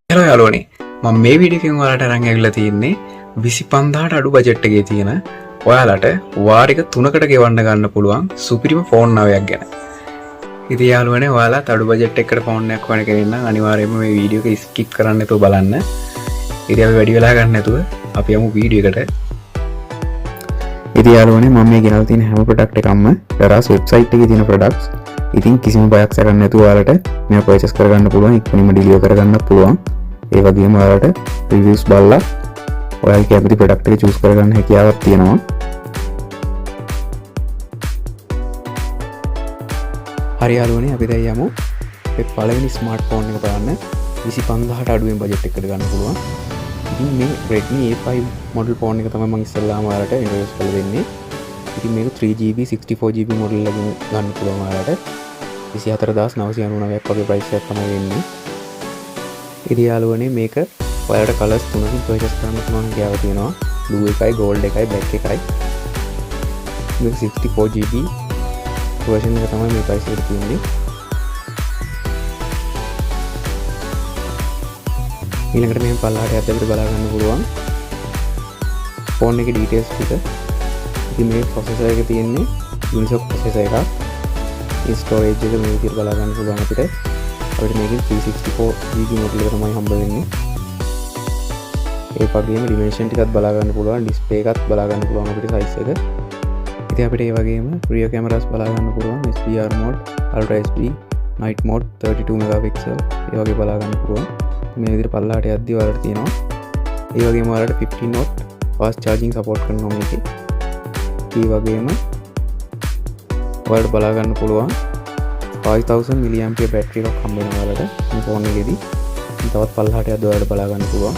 Hello යාළුවනේ, මම මේ වීඩියෝ එකෙන් ඔයාලට අරන් ඇවිල්ලා තියෙන්නේ 25000ට අඩු බජට් එකේ තියෙන ඔයාලට වාරික 3කට ගෙවන්න ගන්න පුළුවන් සුපිරිම ෆෝන් නවයක් ගැන. ඉතින් යාළුවනේ, ඔයාලත් අඩු බජට් එකකට ෆෝන් එකක් හොයන කෙනෙක් නම් අනිවාර්යයෙන්ම මේ වීඩියෝ එක ස්කිප් කරන්න නැතුව බලන්න. ඉතින් අපි වැඩි වෙලා ගන්න නැතුව අපි යමු වීඩියෝ එකට. ඉතින් යාළුවනේ, මම මේ ගෙනල්ලා තියෙන හැම ප්‍රොඩක්ට් එකක්ම දරාස් වෙබ්සයිට් එකේ තියෙන ප්‍රොඩක්ට්ස්. ඉතින් කිසිම බයක් සැකක් නැතුව ඔයාලට මේක පර්චේස් කරගන්න පුළුවන්, ඉක්මනින්ම ඩෙලිවර් කරගන්න පුළුවන්. ඒ වගේම ඔයාලට රිවිව්ස් බලලා ඔයාලගේ කැමති ප්‍රොඩක්ට් එක චූස් කරගන්න හැකියාවක් තියෙනවා. හරි යාළුවනේ, අපි දැන් යමු මේ පළවෙනි ස්මාර්ට්ෆෝන් එක බලන්න. 25000ට අඩුවෙන් බජට් එකකට ගන්න පුළුවන්. ඉතින් මේ Redmi A5 මොඩල් ෆෝන් එක තමයි මම ඉස්සෙල්ලාම ඔයාලට ඉන්ට්‍රොඩියුස් කරලා දෙන්නේ. ඉතින් මේක 3GB 64GB මොඩල් එකකින් ගන්න පුළුවන් ඔයාලට 24999ක් වගේ ප්‍රයිස් එකක් තමයි වෙන්නේ. ඉතින් යාළුවනේ, මේක ඔයාලට කලර්ස් තුනකින් පර්චේස් කරන්න පුළුවන් හැකියාව තියෙනවා. blue එකයි, gold එකයි, black එකයි. මේක 64GB version එක තමයි මේ ප්‍රයිස් එකට තියෙන්නේ. ඊළඟට මෙහෙම පල්ලහට ඇද්දකට බලා ගන්න පුළුවන් ෆෝන් එකේ ඩීටේල්ස් ටික. ඉතින් මේ ප්‍රොසෙසර් එක තියෙන්නේ Unisoc ප්‍රොසෙසර් එකක්. මේ ස්ටෝරේජ් එක මේ විදිහට බලා ගන්න පුළුවන් අපිට. අපිට මේකෙන් 364GB මොඩල් එක තමයි හම්බ වෙන්නේ. ඒ වගේම ඩිමෙන්ෂන් ටිකත් බලා ගන්න පුළුවන්, ඩිස්ප්ලේ එකත් බලා ගන්න පුළුවන් අපිට සයිස් එක. ඉතින් අපිට ඒ වගේම රියර් කැමරාස් බලා ගන්න පුළුවන්, HDR mode, ultra HD, night mode, 32 megapixel ඒ වගේ බලා ගන්න පුළුවන්. මේ විදිහට පල්ලහට යද්දී ඔයාලට තියෙනවා. ඒ වගේම ඔයාලට 15 watt fast charging support කරනවා මේකේ. ඒ වගේම ඔයාලට බලා ගන්න පුළුවන් 5000 mAh බැටරි එකක් හම්බ වෙනවා ඔයාලට මේ ෆෝන් එකේදී. තවත් පල්ලහට යද්දී ඔයාලට බලා ගන්න පුළුවන්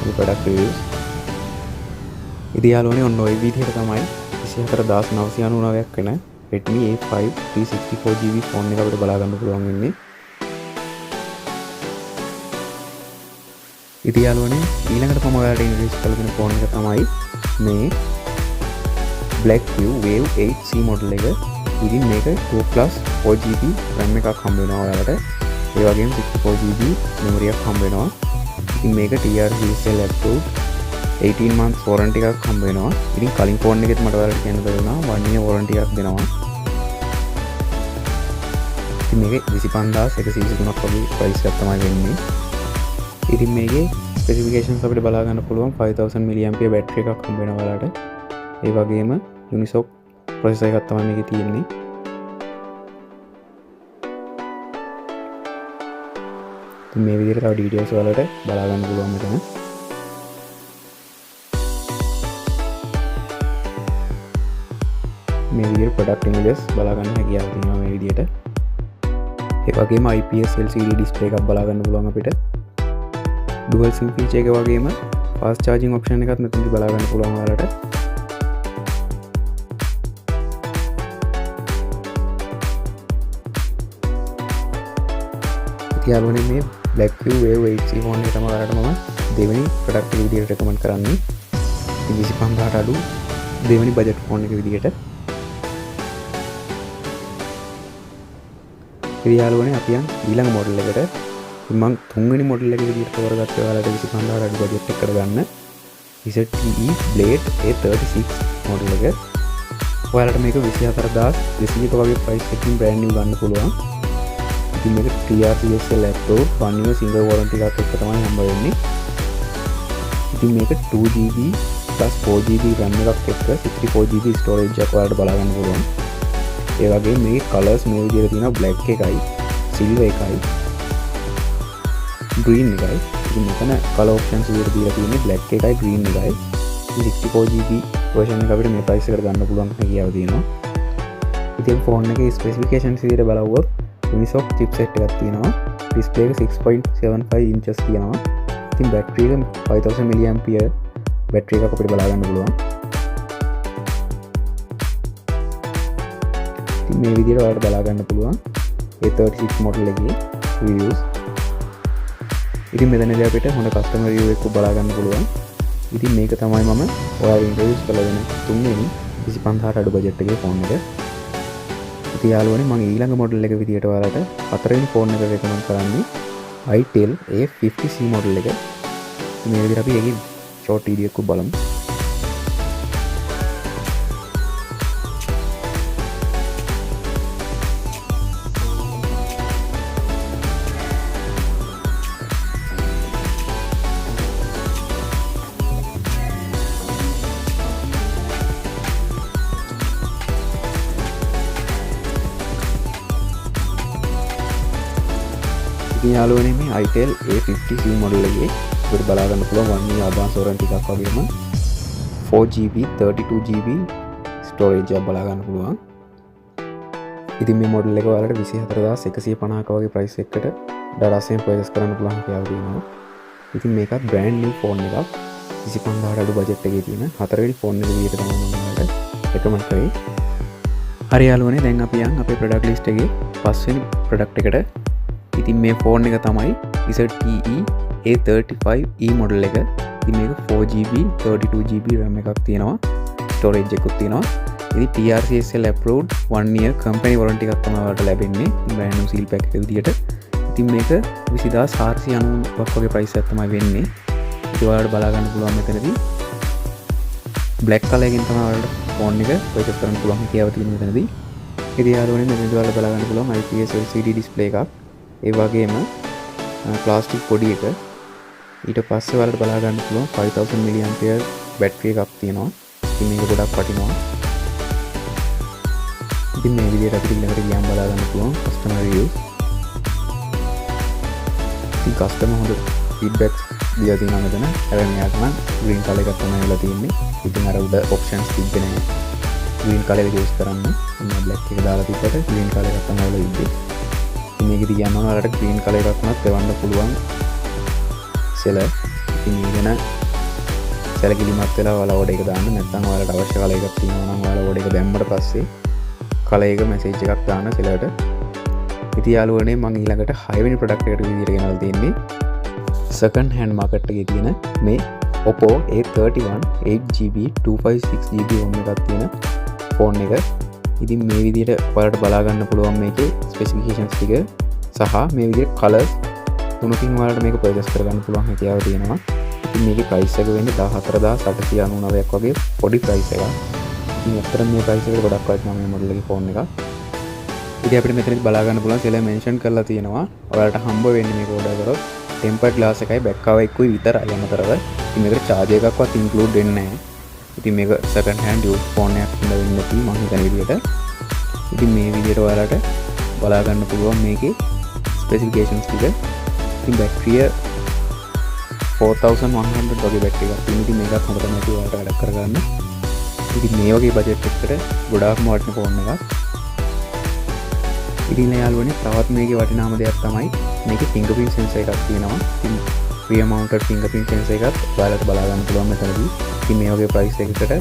මේ ප්‍රොඩක්ට් රිවිව්ස්. ඉතින් යාළුවනේ, ඔන්න ඔය විදිහට තමයි 24999ක් වෙන Redmi A5 364GB ෆෝන් එක අපිට බලා ගන්න පුළුවන් වෙන්නේ. ඉතින් යාළුවනේ, ඊළඟට මම ඔයාලට ඉන්ට්‍රොඩියුස් කරලා දෙන ෆෝන් එක තමයි මේ Blackview Wave 8C මොඩල් එක. ඉතින් මේක 2+4GB RAM එකක් හම්බ වෙනවා ඔයාලට. ඒ වගේම 64GB මෙමරි එකක් හම්බ වෙනවා. ඉතින් මේක TRCSL approved 18 months warranty එකක් හම්බ වෙනවා. ඉතින් කලින් ෆෝන් එකෙත් මට ඔයාලට කියන්න බැරුණා 1 year warranty එකක් දෙනවා. ඉතින් මේක 25123ක් වගේ ප්‍රයිස් එකක් තමයි වෙන්නේ. ඉතින් මේකේ ස්පෙસિෆිකේෂන්ස් අපිට බලා ගන්න පුළුවන් 5000 mAh බැටරි එකක් හම්බ වෙනවා ඔයාලට. ඒ වගේම Unisoc ප්‍රොසෙසර් එකක් තමයි මේකේ තියෙන්නේ. ඉතින් මේ විදිහට තව ඩීටේල්ස් වලට බලා ගන්න පුළුවන් මෙතන. මේ විදිහට ප්‍රොඩක්ට් ඉමේජස් බලා ගන්න හැකියාව තියෙනවා මේ විදිහට. ඒ වගේම IPS LCD ඩිස්ප්ලේ එකක් බලා ගන්න පුළුවන් අපිට. dual sim feature එක වගේම fast charging option එකත් මෙතනදී බලා ගන්න පුළුවන් ඔයාලට. යාළුවනේ, මේ Blackview Wave 8C ෆෝන් එක තමයි ඔයාලට මම දෙවෙනි ප්‍රොඩක්ට් එක විදිහට රෙකමන්ඩ් කරන්නේ. 25000ට අඩු දෙවෙනි බජට් ෆෝන් එක විදිහට. ඉතින් යාළුවනේ, අපි යන් ඊළඟ මොඩල් එකට. මම තුන්වෙනි මොඩල් එක විදිහට තෝරගත්තේ ඔයාලට 25000ට අඩු බජට් එකකට ගන්න ZTE Blade A36 මොඩල් එක. ඔයාලට මේක 24200ක වගේ ප්‍රයිස් එකකින් බ්‍රෑන්ඩ් නිව් ගන්න පුළුවන්. ඉතින් මේක TRCSL approved 1 year single warranty එකක් එක්ක තමයි හම්බ වෙන්නේ. ඉතින් මේක 2GB plus 4GB RAM එකක් එක්ක 64GB storage එකක් ඔයාලට බලා ගන්න පුළුවන්. ඒ වගේම මේ කලර්ස් මේ විදිහට තියෙනවා, black එකයි, silver එකයි, green එකයි. ඉතින් මෙතන color options විදිහට දීලා තියෙන්නේ black එකයි, green එකයි. 64GB version එක අපිට මේ price එකට ගන්න පුළුවන් හැකියාව තියෙනවා. ඉතින් ෆෝන් එකේ specifications විදිහට බලවුවොත් Unisoc chipset එකක් තියෙනවා. display එක 6.75 inches තියෙනවා. ඉතින් battery එක 5000 mAh battery එකක් අපිට බලා ගන්න පුළුවන්. ඉතින් මේ විදිහට ඔයාලට බලා ගන්න පුළුවන් A36 model එකේ reviews. ඉතින් මෙතනදී අපිට හොඳ customer review එකක් බලා ගන්න පුළුවන්. ඉතින් මේක තමයි මම ඔයාලට ඉන්ට්‍රොඩියුස් කරලා දෙන තුන්වෙනි 25000ට අඩු බජට් එකේ ෆෝන් එක. ඉතින් යාළුවනේ, මම ඊළඟ මොඩල් එක විදිහට ඔයාලට හතරවෙනි ෆෝන් එක රෙකමන්ඩ් කරන්නේ itel A50C මොඩල් එක. මේ විදිහට අපි ඒකේ ෂෝට් වීඩියෝ එකක් බලමු. ඉතින් යාළුවනේ මේ itel A50C මොඩල් එකේ ඔබට බලා ගන්න පුළුවන් 1 year advance warranty එකක් වගේම 4GB 32GB storage එකක් බලා ගන්න පුළුවන්. ඉතින් මේ මොඩල් එක ඔයාලට 24150ක වගේ price එකකට දරාසයෙන් purchase කරන්න පුළුවන් කියලා තියෙනවා. ඉතින් මේකත් brand new phone එකක්. 25000ට අඩු budget එකේ තියෙන 4 වෙනි phone එක විදිහට තමයි මම ඔයාලට recommend කරේ. හරි යාළුවනේ දැන් අපි යන් අපේ product list එකේ 5 වෙනි product එකට. ඉතින් මේ ෆෝන් එක තමයි ZTE A35e මොඩල් එක. ඉතින් මේක 4GB 32GB RAM එකක් තියෙනවා. ස්ටෝරේජ් එකකුත් තියෙනවා. ඉතින් TRCSL approved 1 year company warranty එකක් තමයි ඔයාලට ලැබෙන්නේ. brand new seal pack එක විදියට. ඉතින් මේක 20490ක් වගේ price එකක් තමයි වෙන්නේ. ඉතින් ඔයාලට බලා ගන්න පුළුවන් මෙතනදී black color එකෙන් තමයි ඔයාලට ෆෝන් එක purchase කරන්න පුළුවන් කියලා තියෙන මෙතනදී. ඉතින් යාළුවනේ මෙතනදී ඔයාලට බලා ගන්න පුළුවන් IPS LCD display එකක්. ඒ වගේම ප්ලාස්ටික් පොඩි එක. ඊට පස්සේ ඔයාලට බලා ගන්න පුළුවන් 5000 mAh බැටරි එකක් තියෙනවා. ඉතින් මේක ගොඩක් වටිනවා. ඉතින් මේ විදිහට අපිට ඊළඟට ගියාම බලා ගන්න පුළුවන් customer reviews. ඉතින් customer හොඳ feedback දීලා තියෙනවා මෙතන. හැබැයි මෙයාට නම් green color එකක් තමයි වෙලා තියෙන්නේ. ඉතින් අර උඩ options තිබ්බේ නැහැ. green color එක use කරන්න. මම black එක දාලා තිබ්බට green color එකක් තමයි වෙලා ඉන්නේ. මේකෙදි කියනවා ඔයාලට green color එකක් වුණත් එවන්න පුළුවන් සෙලර්. ඉතින් මේ ගැන සැලකිලිමත් වෙලා ඔයාලා order එක දාන්න. නැත්නම් ඔයාලට අවශ්‍ය color එකක් තියෙනවා නම් ඔයාලා order එක දැම්මට පස්සේ color එක message එකක් දාන්න සෙලර්ට. ඉතින් යාළුවනේ මම ඊළඟට 6 වෙනි product එකට විදියට ගෙනල්ලා තියෙන්නේ second hand market එකේ තියෙන මේ Oppo A31 8GB 256GB ROM එකක් තියෙන ෆෝන් එක. ඉතින් මේ විදිහට ඔයාලට බලා ගන්න පුළුවන් මේකේ ස්පෙસિෆිකේෂන්ස් ටික සහ මේ විදිහට කලර්ස් තුනකින් ඔයාලට මේක පර්චේස් කරගන්න පුළුවන් හැකියාව තියෙනවා. ඉතින් මේකේ ප්‍රයිස් එක වෙන්නේ 14899ක් වගේ පොඩි ප්‍රයිස් එකක්. ඉතින් අතර මේ ප්‍රයිස් එක ගොඩක් වටිනවා මේ මොඩල් එකේ ෆෝන් එක. ඉතින් අපිට මෙතනදි බලා ගන්න පුළුවන් සෙලර් මෙන්ෂන් කරලා තියෙනවා ඔයාලට හම්බ වෙන්නේ මේක ඕඩර් කරොත් ටෙම්පර්ඩ් ග්ලාස් එකයි බෑක් කවර් එකකුයි විතරයි අමතරව. ඉතින් මේකට charge එකක්වත් ඉන්ක්ලූඩ් වෙන්නේ නැහැ. ඉතින් මේක second hand used phone එකක් ඉඳලා වෙන්න තියෙන්නේ මම හිතන විදිහට. ඉතින් මේ විදිහට ඔයාලට බලා ගන්න පුළුවන් මේකේ ස්පෙસિෆිකේෂන්ස් ටික. ඉතින් බැටරිය 4100 වගේ බැටරි එකක් තියෙනවා. ඉතින් මේකත් හොඳ තමයි ඔයාලට වැඩ කරගන්න. ඉතින් මේ වගේ බජට් එකකට ගොඩාක්ම වටින ෆෝන් එකක්. ඉතින් යාළුවනේ තවත් මේකේ වටිනාම දෙයක් තමයි මේකේ fingerprint sensor එකක් තියෙනවා. ඉතින් rear mounted fingerprint sensor එකත් ඔයාලට බලා ගන්න පුළුවන් මෙතනදී. ඉතින් මේ වගේ price එකකට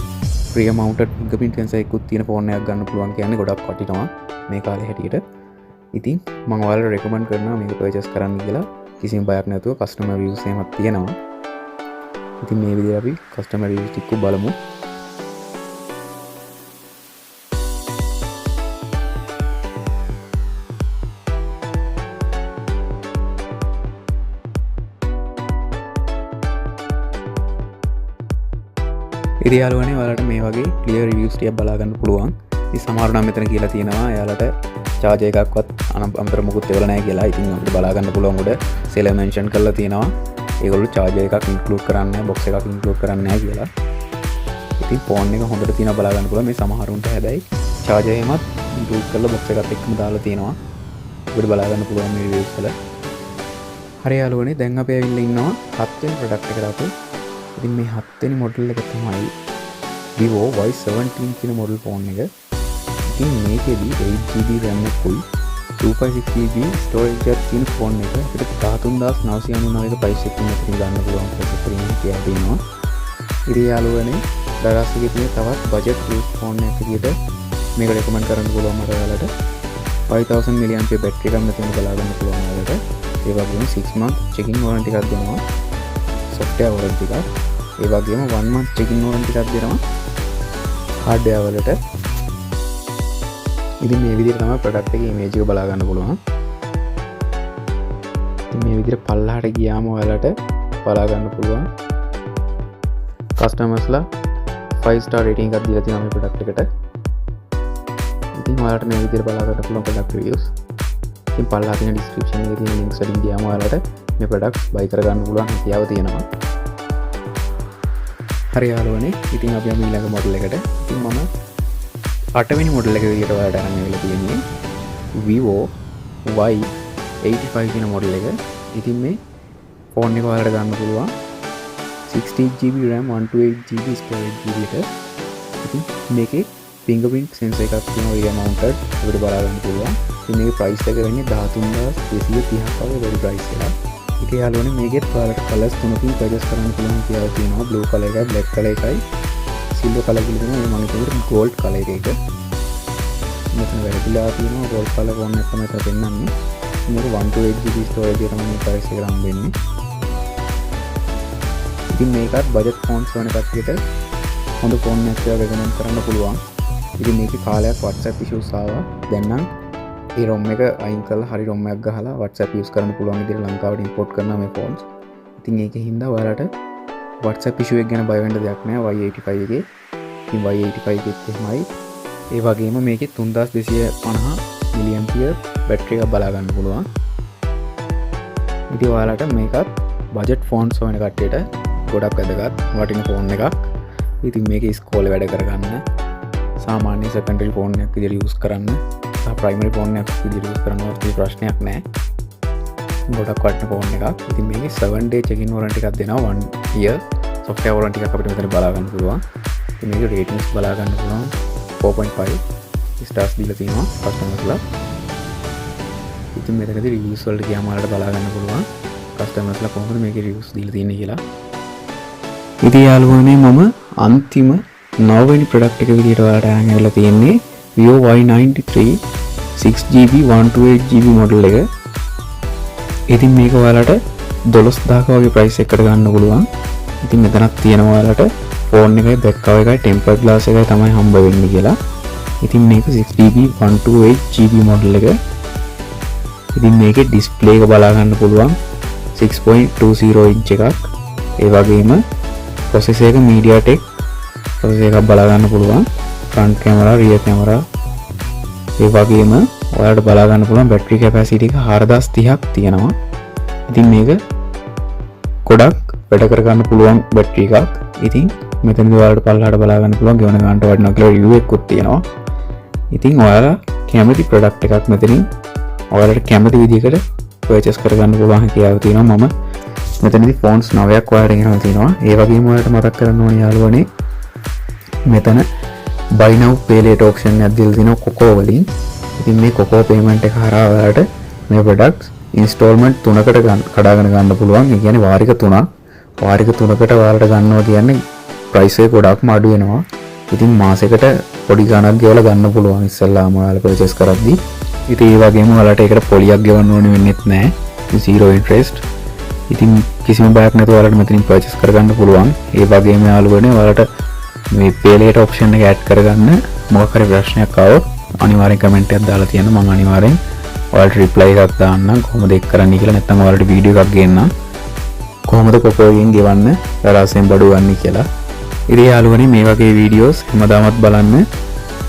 rear mounted fingerprint sensor එකකුත් තියෙන ෆෝන් එකක් ගන්න පුළුවන් කියන්නේ ගොඩක් වටිනවා මේ කාලේ හැටියට. ඉතින් මම ඔයාලට recommend කරනවා මේක purchase කරන්න කියලා. කිසිම බයක් නැතුව customer reviews එකක් තියෙනවා. ඉතින් මේ විදිහට අපි customer reviews ටික බලමු. ඉතින් යාළුවනේ ඔයාලට මේ වගේ clear reviews ටික බලා ගන්න පුළුවන්. ඉතින් සමහර නම් මෙතන කියලා තියෙනවා එයාලට charge එකක්වත් අමතර මොකුත් එවලා නැහැ කියලා. ඉතින් අපිට බලා ගන්න පුළුවන් උඩ seller mention කරලා තියෙනවා ඒගොල්ලෝ charge එකක් include කරන්නේ නැහැ, box එකක් include කරන්නේ නැහැ කියලා. ඉතින් phone එක හොඳට තියෙනවා බලා ගන්න පුළුවන්. මේ සමහරුන්ට හැබැයි charge එකෙමත් include කරලා box එකත් එක්කම දාලා තියෙනවා. ඔබට බලා ගන්න පුළුවන් මේ reviews වල. හරි යාළුවනේ දැන් අපි ඇවිල්ලා ඉන්නවා 7 වෙනි product එකට අපේ. ඉතින් මේ 7 වෙනි මොඩල් එක තමයි Vivo Y17 කියන මොඩල් ෆෝන් එක. ඉතින් මේකෙදි 8GB RAM එකකුයි 256GB ස්ටෝරේජ් එකක් තියෙන ෆෝන් එක. අපිට 13999ක ප්‍රයිස් එකකින් මෙතන ගන්න පුළුවන් ප්‍රොසෙසර් එකක් තියෙනවා. ඉතින් යාළුවනේ දරාසගේ තියෙන තවත් බජට් යූස් ෆෝන් එකක් විදිහට මේක රෙකමන්ඩ් කරන්න පුළුවන් මට ඔයාලට. 5000 mAh බැටරි එකක් මෙතන බලා ගන්න පුළුවන් ඔයාලට. ඒ වගේම 6 month checking warranty එකක් දෙනවා. software warranty එකක්. ඒ වගේම 1 month checking warranty එකක් දෙනවා hardware වලට. ඉතින් මේ විදිහට තමයි product එකේ image එක බලා ගන්න පුළුවන්. මේ විදිහට පල්ලහට ගියාම ඔයාලට බලා ගන්න පුළුවන් කස්ටමර්ස්ලා 5 star rating එකක් දීලා තියෙනවා මේ product එකට. ඉතින් ඔයාලට මේ විදිහට බලා ගන්න පුළුවන් product reviews. ඉතින් පල්ලහ තියෙන description එකේ තියෙන links වලින් ගියාම ඔයාලට මේ products buy කරගන්න පුළුවන් හැකියාව තියෙනවා. හරි යාළුවනේ, ඉතින් අපි යමු ඊළඟ model එකට. ඉතින් මම 8 වෙනි model එක විදිහට ඔයාලට අරන් ආවිලා තියෙන්නේ Vivo Y85 කියන model එක. ඉතින් මේ phone එක ඔයාලට ගන්න පුළුවන් 16GB RAM 128GB storage GB එක. ඉතින් මේකේ fingerprint sensor එකක් තියෙනවා rear mounted. අපිට බලා ගන්න පුළුවන්. ඉතින් මේකේ price එක වෙන්නේ 13230ක් වගේ වැඩි price එකක්. ඒක යාළුවනේ මේකේ ඔයාලට colours තුනකින් purchase කරන්න පුළුවන් කියලා තියෙනවා. blue color එකයි, black color එකයි, silver color එකයි තියෙනවා. මම හිතුවේ gold color එක. මෙතන වැරදිලා තියෙනවා gold color phone එක තමයි තෙන්නන්නේ. මේක 128GB storage එක තමයි price එක නම් වෙන්නේ. ඉතින් මේකත් budget phones වන කට්ටියට හොඳ phone එකක් කියලා recommend කරන්න පුළුවන්. ඉතින් මේකේ කාලයක් WhatsApp issues ආවා. දැන් නම් ඒ ROM එක අයින් කරලා හරි ROM එකක් ගහලා WhatsApp use කරන්න පුළුවන් විදිහට ලංකාවට import කරනවා මේ phones. ඉතින් ඒකේ හින්දා ඔයාලට WhatsApp issue එක ගැන බය වෙන්න දෙයක් නැහැ Y85 එකේ. ඉතින් Y85 එකෙත් එහෙමයි. ඒ වගේම මේකේ 3250 mAh බැටරි එකක් බලා ගන්න පුළුවන්. ඉතින් ඔයාලට මේකත් budget phones වන කට්ටියට ගොඩක් වැදගත් වටින ෆෝන් එකක්. ඉතින් මේක ඉස්කෝලේ වැඩ කරගන්න, සාමාන්‍ය secondary phone එකක් විදිහට use කරන්න, සහ primary phone එකක් විදිහට use කරන්න කිසි ප්‍රශ්නයක් නැහැ. ගොඩක් වටින ෆෝන් එකක්. ඉතින් මේකේ 7 day check-in warranty එකක් දෙනවා, 1 year software warranty එකක් අපිට මෙතන බලා ගන්න පුළුවන්. ඉතින් මේකේ ratings බලා ගන්න පුළුවන් 4.5 stars දීලා තියෙනවා customers-ලා. ඉතින් මෙතනදී reviews වලට ගියාම ඔයාලට බලා ගන්න පුළුවන් customers-ලා කොහොමද මේකේ reviews දීලා තියෙන්නේ කියලා. ඉතින් යාළුවනේ මම අන්තිම 9 වෙනි product එක විදිහට ඔයාලට අරන් ආවිලා තියෙන්නේ Vivo Y93 6GB 128GB model එක. ඉතින් මේක ඔයාලට 12000ක වගේ price එකකට ගන්න පුළුවන්. ඉතින් මෙතනක් තියෙනවා ඔයාලට phone එකේ back cover එකයි tempered glass එකයි තමයි හම්බ වෙන්නේ කියලා. ඉතින් මේක 6GB 128GB model එක. ඉතින් මේකේ display එක බලා ගන්න පුළුවන් 6.20 inch එකක්. ඒ වගේම processor එක MediaTek processor එකක් බලා ගන්න පුළුවන්. front camera, rear camera. ඒ වගේම ඔයාලට බලා ගන්න පුළුවන් battery capacity එක 4030ක් තියෙනවා. ඉතින් මේක ගොඩක් වැඩ කර ගන්න පුළුවන් battery එකක්. ඉතින් මෙතනදී ඔයාලට පල්ලහට බලා ගන්න පුළුවන් ගෙවන ගන්නට වටිනවා කියලා review එකකුත් තියෙනවා. ඉතින් ඔයාලා කැමති product එකක් මෙතනින් ඔයාලට කැමති විදිහකට purchase කරගන්න පුළුවන් හැකියාව තියෙනවා. මම මෙතනදී phones 9ක් ඔයාලට ගෙනලා තියෙනවා. ඒ වගේම ඔයාලට මතක් කරන්න ඕනේ යාළුවනේ මෙතන buy now pay later option එකක් දීලා තියෙනවා Coco වලින්. ඉතින් මේ Coco payment එක හරහා ඔයාලට මේ products installment 3කට කඩාගෙන ගන්න පුළුවන්. ඒ කියන්නේ වාරික 3ක්. වාරික 3කට ඔයාලට ගන්නවා කියන්නේ price එක ගොඩක්ම අඩු වෙනවා. ඉතින් මාසෙකට පොඩි ගණනක් ගෙවලා ගන්න පුළුවන් ඉස්සෙල්ලාම ඔයාලා purchase කරද්දී. ඉතින් ඒ වගේම ඔයාලට ඒකට පොලියක් ගෙවන්න ඕනේ වෙන්නේත් නැහැ. zero interest. ඉතින් කිසිම බයක් නැතුව ඔයාලට මෙතනින් purchase කරගන්න පුළුවන්. ඒ වගේම යාළුවනේ ඔයාලට මේ pay later option එක add කරගන්න මොකක් හරි ප්‍රශ්නයක් ආවොත් අනිවාර්යෙන් comment එකක් දාලා තියන්න. මම අනිවාර්යෙන් ඔයාලට reply එකක් දාන්නම් කොහොමද ඒක කරන්නේ කියලා. නැත්නම් ඔයාලට වීඩියෝ එකක් ගේන්නම් කොහොමද Coco එකෙන් ගෙවන්න රාසෙන් බඩු ගන්න කියලා. ඉතින් යාළුවනේ මේ වගේ වීඩියෝස් හැමදාමත් බලන්න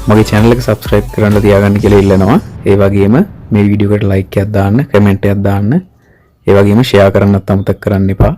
මගේ channel එක subscribe කරන්න තියාගන්න කියලා ඉල්ලනවා. ඒ වගේම මේ වීඩියෝ එකට like එකක් දාන්න, comment එකක් දාන්න. ඒ වගේම share කරන්නත් අමතක කරන්න එපා.